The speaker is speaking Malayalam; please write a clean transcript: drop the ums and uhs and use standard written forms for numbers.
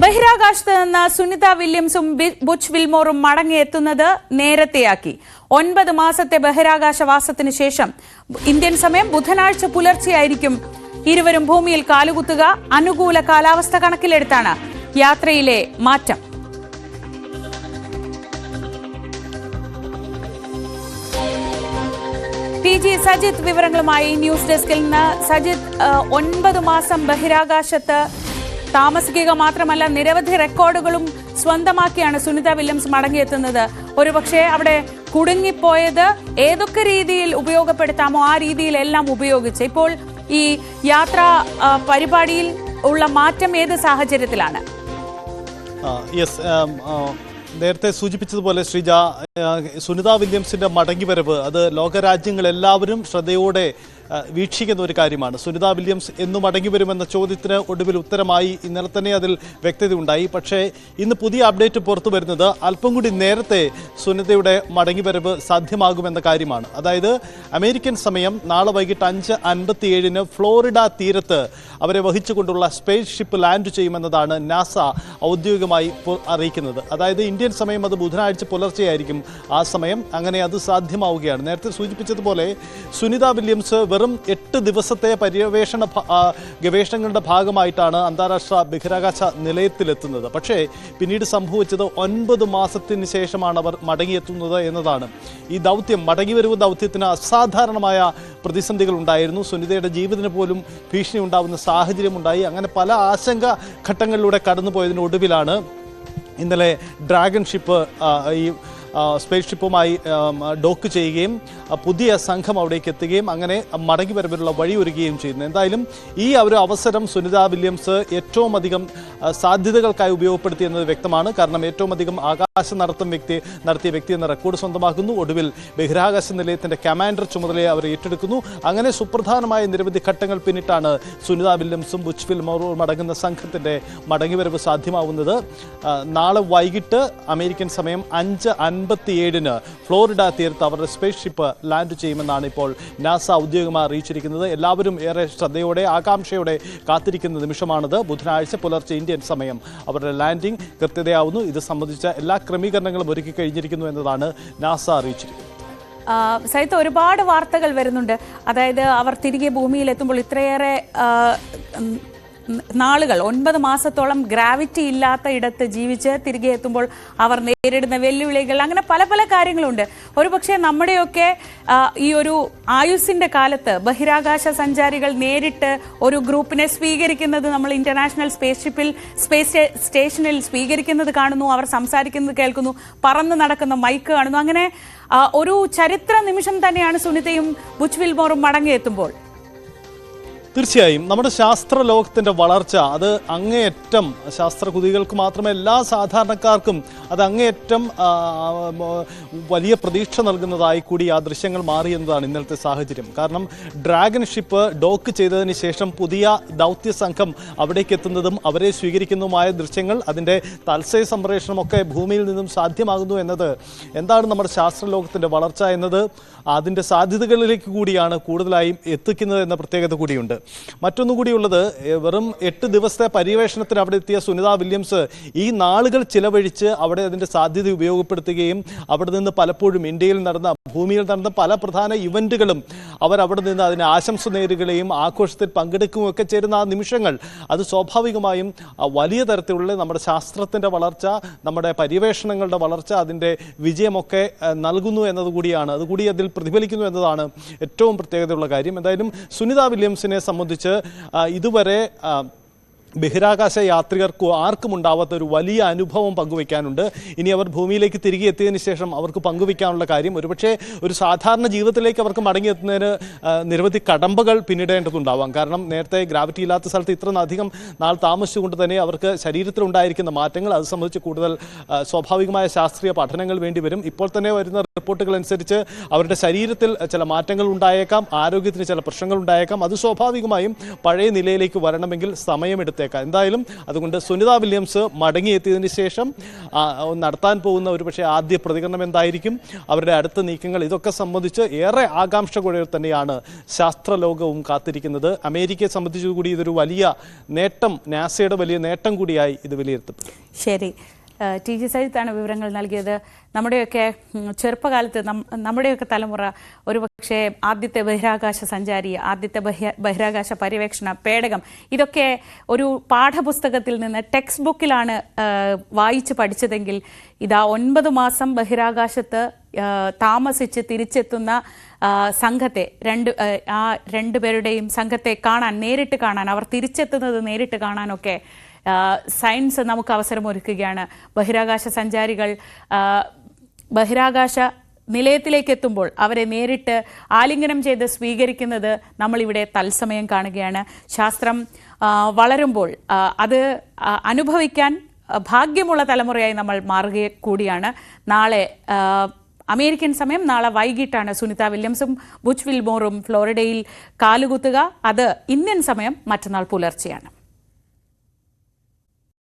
ബഹിരാകാശത്ത് നിന്ന് സുനിത വില്യംസും ബുച്ച് വിൽമോറും മടങ്ങിയെത്തുന്നത് നേരത്തെയാക്കി. 9 മാസത്തെ ബഹിരാകാശവാസത്തിന് ശേഷം ഇന്ത്യൻ സമയം ബുധനാഴ്ച പുലർച്ചെയായിരിക്കും ഇരുവരും ഭൂമിയിൽ കാലുകുത്തുക. അനുകൂല കാലാവസ്ഥ കണക്കിലെടുത്താണ് യാത്രയിലെ മാറ്റം. PG സജിത് വിവരങ്ങളുമായി ന്യൂസ് ഡെസ്കിൽ നിന്ന്. സജിത്, 9 മാസം ബഹിരാകാശത്ത് താമസിക്കുക മാത്രമല്ല നിരവധി റെക്കോർഡുകളും സ്വന്തമാക്കിയാണ് സുനിത വില്യംസ് മടങ്ങിയെത്തുന്നത്. ഒരുപക്ഷെ അവിടെ കുടുങ്ങിപ്പോയത് ഏതൊക്കെ രീതിയിൽ ഉപയോഗപ്പെടുത്താമോ ആ രീതിയിലെല്ലാം ഉപയോഗിച്ച് ഇപ്പോൾ ഈ യാത്രാ പരിപാടിയിൽ ഉള്ള മാറ്റം ഏത് സാഹചര്യത്തിലാണ്? നേരത്തെ സൂചിപ്പിച്ചതുപോലെ ശ്രീജ, സുനിത വില്യംസിന്റെ മടങ്ങിവരവ് അത് ലോകരാജ്യങ്ങളെല്ലാവരും ശ്രദ്ധയോടെ വീക്ഷിക്കുന്ന ഒരു കാര്യമാണ്. സുനിത വില്യംസ് എന്നു മടങ്ങി വരുമെന്ന ചോദ്യത്തിന് ഒടുവിൽ ഉത്തരമായി ഇന്നലെ തന്നെ അതിൽ വ്യക്തതയുണ്ടായി. പക്ഷേ ഇന്ന് പുതിയ അപ്ഡേറ്റ് പുറത്തു വരുന്നത് അല്പം കൂടി നേരത്തെ സുനിതയുടെ മടങ്ങിവരവ് സാധ്യമാകുമെന്ന കാര്യമാണ്. അതായത് അമേരിക്കൻ സമയം നാളെ വൈകിട്ട് 5:57 ഫ്ലോറിഡ തീരത്ത് അവരെ വഹിച്ചുകൊണ്ടുള്ള സ്പേസ് ഷിപ്പ് ലാൻഡ് ചെയ്യുമെന്നതാണ് നാസ ഔദ്യോഗികമായി അറിയിക്കുന്നത്. അതായത് ഇന്ത്യൻ സമയം അത് ബുധനാഴ്ച പുലർച്ചെയായിരിക്കും ആ സമയം. അങ്ങനെ അത് സാധ്യമാവുകയാണ്. നേരത്തെ സൂചിപ്പിച്ചതുപോലെ സുനിത വില്യംസ് വെറും 8 ദിവസത്തെ ഗവേഷണങ്ങളുടെ ഭാഗമായിട്ടാണ് അന്താരാഷ്ട്ര ബഹിരാകാശ നിലയത്തിലെത്തുന്നത്. പക്ഷേ പിന്നീട് സംഭവിച്ചത് 9 മാസത്തിന് ശേഷമാണ് അവർ മടങ്ങിയെത്തുന്നത് എന്നതാണ്. ഈ ദൗത്യം, മടങ്ങിവരവ് ദൗത്യത്തിന് അസാധാരണമായ പ്രതിസന്ധികൾ ഉണ്ടായിരുന്നു. സുനിതയുടെ ജീവന് പോലും ഭീഷണി ഉണ്ടാവുന്ന സാഹചര്യമുണ്ടായി. അങ്ങനെ പല ആശങ്ക ഘട്ടങ്ങളിലൂടെ കടന്നുപോയതിന് ഒടുവിലാണ് ഇന്നലെ ഡ്രാഗൺ ഷിപ്പ് ഈ സ്പേസ് ഷിപ്പുമായി ഡോക്ക് ചെയ്യുകയും പുതിയ സംഘം അവിടേക്ക് എത്തുകയും അങ്ങനെ മടങ്ങി വരവിലുള്ള വഴിയൊരുക്കുകയും ചെയ്യുന്നു. എന്തായാലും ഈ ഒരു അവസരം സുനിത വില്യംസ് ഏറ്റവും അധികം സാധ്യതകൾക്കായി ഉപയോഗപ്പെടുത്തിയെന്നത് വ്യക്തമാണ്. കാരണം ഏറ്റവും അധികം ആകാശ നടത്തിയ വ്യക്തി എന്ന റെക്കോർഡ് സ്വന്തമാക്കുന്നു. ഒടുവിൽ ബഹിരാകാശ നിലയത്തിൻ്റെ കമാൻഡർ ചുമതലയെ അവർ ഏറ്റെടുക്കുന്നു. അങ്ങനെ സുപ്രധാനമായ നിരവധി ഘട്ടങ്ങൾ പിന്നിട്ടാണ് സുനിത വില്യംസും ബുച്ച് വിൽമോറും അടങ്ങുന്ന സംഘത്തിൻ്റെ മടങ്ങിവരവ് സാധ്യമാവുന്നത്. നാളെ വൈകിട്ട് അമേരിക്കൻ സമയം 5:57 ഫ്ലോറിഡ തീരത്ത് അവരുടെ സ്പേസ് ഷിപ്പ് ലാൻഡ് ചെയ്യുമെന്നാണ് ഇപ്പോൾ നാസ ഔദ്യോഗികമായി അറിയിച്ചിരിക്കുന്നത്. എല്ലാവരും ഏറെ ശ്രദ്ധയോടെ ആകാംക്ഷയോടെ കാത്തിരിക്കുന്ന നിമിഷമാണിത്. ബുധനാഴ്ച പുലർച്ചെ ഇന്ത്യൻ സമയം അവരുടെ ലാൻഡിംഗ് കൃത്യതയാവുന്നു. ഇത് സംബന്ധിച്ച എല്ലാ ക്രമീകരണങ്ങളും ഒരുക്കി കഴിഞ്ഞിരിക്കുന്നു എന്നതാണ് നാസ അറിയിച്ചിരിക്കുന്നത്. സഹിത ഒരുപാട് വാർത്തകൾ വരുന്നുണ്ട്. അതായത് അവർ തിരികെ ഭൂമിയിലെത്തുമ്പോൾ ഇത്രയേറെ നാളുകൾ 9 മാസത്തോളം ഗ്രാവിറ്റി ഇല്ലാത്ത ഇടത്ത് ജീവിച്ച് തിരികെ എത്തുമ്പോൾ അവർ നേരിടുന്ന വെല്ലുവിളികൾ, അങ്ങനെ പല പല കാര്യങ്ങളുണ്ട്. ഒരുപക്ഷെ നമ്മുടെയൊക്കെ ഈ ഒരു ആയുസ്സിൻ്റെ കാലത്ത് ബഹിരാകാശ സഞ്ചാരികൾ നേരിട്ട് ഒരു ഗ്രൂപ്പിനെ സ്വീകരിക്കുന്നത് നമ്മൾ ഇന്റർനാഷണൽ സ്പേസ് സ്റ്റേഷനിൽ സ്വീകരിക്കുന്നത് കാണുന്നു, അവർ സംസാരിക്കുന്നത് കേൾക്കുന്നു, പറന്ന് നടക്കുന്ന മൈക്ക് കാണുന്നു. അങ്ങനെ ഒരു ചരിത്ര നിമിഷം തന്നെയാണ് സുനിതയും ബുച്ച് വിൽമോറും മടങ്ങിയെത്തുമ്പോൾ. തീർച്ചയായും നമ്മുടെ ശാസ്ത്ര ലോകത്തിൻ്റെ വളർച്ച അത് അങ്ങേയറ്റം ശാസ്ത്രകുതികൾക്ക് മാത്രമേ എല്ലാ സാധാരണക്കാർക്കും അത് അങ്ങേയറ്റം വലിയ പ്രതീക്ഷ നൽകുന്നതായി കൂടി ആ ദൃശ്യങ്ങൾ മാറി എന്നതാണ് ഇന്നലത്തെ സാഹചര്യം. കാരണം ഡ്രാഗൺ ഷിപ്പ് ഡോക്ക് ചെയ്തതിന് ശേഷം പുതിയ ദൗത്യ സംഘം അവിടേക്ക് എത്തുന്നതും അവരെ സ്വീകരിക്കുന്നതുമായ ദൃശ്യങ്ങൾ, അതിൻ്റെ തത്സയ സംപ്രേഷണമൊക്കെ ഭൂമിയിൽ നിന്നും സാധ്യമാകുന്നു എന്നത് എന്താണ് നമ്മുടെ ശാസ്ത്ര ലോകത്തിൻ്റെ വളർച്ച എന്നത് അതിൻ്റെ സാധ്യതകളിലേക്ക് കൂടിയാണ് കൂടുതലായും എത്തിക്കുന്നത് എന്ന പ്രത്യേകത കൂടിയുണ്ട്. മറ്റൊന്നുകൂടിയുള്ളത്, വെറും 8 ദിവസത്തെ പര്യവേഷണത്തിന് അവിടെ എത്തിയ സുനിത വില്യംസ് ഈ നാളുകൾ ചിലവഴിച്ച് അവിടെ അതിൻ്റെ സാധ്യത ഉപയോഗപ്പെടുത്തുകയും അവിടെ നിന്ന് പലപ്പോഴും ഭൂമിയിൽ നടന്ന പല പ്രധാന ഇവൻറ്റുകളും അവിടെ നിന്ന് അതിന് ആശംസ നേരുകയും ആഘോഷത്തിൽ പങ്കെടുക്കുകയും ഒക്കെ ചേരുന്ന ആ നിമിഷങ്ങൾ അത് സ്വാഭാവികമായും വലിയ തരത്തിലുള്ള നമ്മുടെ ശാസ്ത്രത്തിൻ്റെ വളർച്ച, നമ്മുടെ പര്യവേഷണങ്ങളുടെ വളർച്ച, അതിൻ്റെ വിജയമൊക്കെ നൽകുന്നു എന്നതുകൂടിയാണ്. അതുകൂടി അതിൽ പ്രതിഫലിക്കുന്നു എന്നതാണ് ഏറ്റവും പ്രത്യേകതയുള്ള കാര്യം. എന്തായാലും സുനിത വില്യംസിനെ സംബന്ധിച്ച് ഇതുവരെ ബഹിരാകാശ യാത്രികർക്കോ ആർക്കും ഉണ്ടാവാത്ത ഒരു വലിയ അനുഭവം പങ്കുവയ്ക്കാനുണ്ട്. ഇനി അവർ ഭൂമിയിലേക്ക് തിരികെ എത്തിയതിന് ശേഷം അവർക്ക് പങ്കുവയ്ക്കാനുള്ള കാര്യം, ഒരുപക്ഷെ ഒരു സാധാരണ ജീവിതത്തിലേക്ക് അവർക്ക് മടങ്ങിയെത്തുന്നതിന് നിരവധി കടമ്പകൾ പിന്നിടേണ്ടതുണ്ടാവാം. കാരണം നേരത്തെ ഗ്രാവിറ്റി ഇല്ലാത്ത സ്ഥലത്ത് ഇത്ര അധികം നാൾ താമസിച്ചുകൊണ്ട് തന്നെ അവർക്ക് ശരീരത്തിലുണ്ടായിരിക്കുന്ന മാറ്റങ്ങൾ അത് സംബന്ധിച്ച് കൂടുതൽ സ്വാഭാവികമായ ശാസ്ത്രീയ പഠനങ്ങൾ വേണ്ടിവരും. ഇപ്പോൾ തന്നെ വരുന്ന റിപ്പോർട്ടുകൾ അനുസരിച്ച് അവരുടെ ശരീരത്തിൽ ചില മാറ്റങ്ങൾ ഉണ്ടായേക്കാം, ആരോഗ്യത്തിന് ചില പ്രശ്നങ്ങൾ ഉണ്ടായേക്കാം. അത് സ്വാഭാവികമായും പഴയ നിലയിലേക്ക് വരണമെങ്കിൽ സമയമെടുത്തേക്കാം. വന്നേക്കാം. എന്തായാലും അതുകൊണ്ട് സുനിത വില്യംസ് മടങ്ങിയെത്തിയതിന് ശേഷം നടത്താൻ പോകുന്ന ഒരു പക്ഷേ ആദ്യ പ്രതികരണം എന്തായിരിക്കും, അവരുടെ അടുത്ത നീക്കങ്ങൾ, ഇതൊക്കെ സംബന്ധിച്ച് ഏറെ ആകാംക്ഷയോടെ തന്നെയാണ് ശാസ്ത്രലോകവും കാത്തിരിക്കുന്നത്. അമേരിക്കയെ സംബന്ധിച്ചു കൂടി ഇതൊരു വലിയ നേട്ടം, നാസയുടെ വലിയ നേട്ടം കൂടിയായി ഇത് വിലയിരുത്തപ്പെടും. ശരി, ടി ജി സജിത്താണ് വിവരങ്ങൾ നൽകിയത്. നമ്മുടെയൊക്കെ ചെറുപ്പകാലത്ത് നമ്മുടെയൊക്കെ തലമുറ ഒരുപക്ഷെ ആദ്യത്തെ ബഹിരാകാശ സഞ്ചാരി, ആദ്യത്തെ ബഹിരാകാശ പര്യവേക്ഷണ പേടകം, ഇതൊക്കെ ഒരു പാഠപുസ്തകത്തിൽ നിന്ന് ടെക്സ്റ്റ് ബുക്കിലാണ് വായിച്ച് പഠിച്ചതെങ്കിൽ ഇതാ 9 മാസം ബഹിരാകാശത്ത് താമസിച്ച് തിരിച്ചെത്തുന്ന സംഘത്തെ, രണ്ടുപേരുടെയും സംഘത്തെ നേരിട്ട് കാണാൻ, അവർ തിരിച്ചെത്തുന്നത് നേരിട്ട് കാണാനൊക്കെ സയൻസ് നമുക്ക് അവസരമൊരുക്കുകയാണ്. ബഹിരാകാശ സഞ്ചാരികൾ ബഹിരാകാശ നിലയത്തിലേക്ക് എത്തുമ്പോൾ അവരെ നേരിട്ട് ആലിംഗനം ചെയ്ത് സ്വീകരിക്കുന്നത് നമ്മളിവിടെ തത്സമയം കാണുകയാണ്. ശാസ്ത്രം വളരുമ്പോൾ അത് അനുഭവിക്കാൻ ഭാഗ്യമുള്ള തലമുറയായി നമ്മൾ മാറുക കൂടിയാണ്. നാളെ അമേരിക്കൻ സമയം നാളെ വൈകിട്ടാണ് സുനിത വില്യംസും ബുച്ച് വിൽമോറും ഫ്ലോറിഡയിൽ കാലുകുത്തുക. അത് ഇന്ത്യൻ സമയം മറ്റന്നാൾ പുലർച്ചെയാണ്.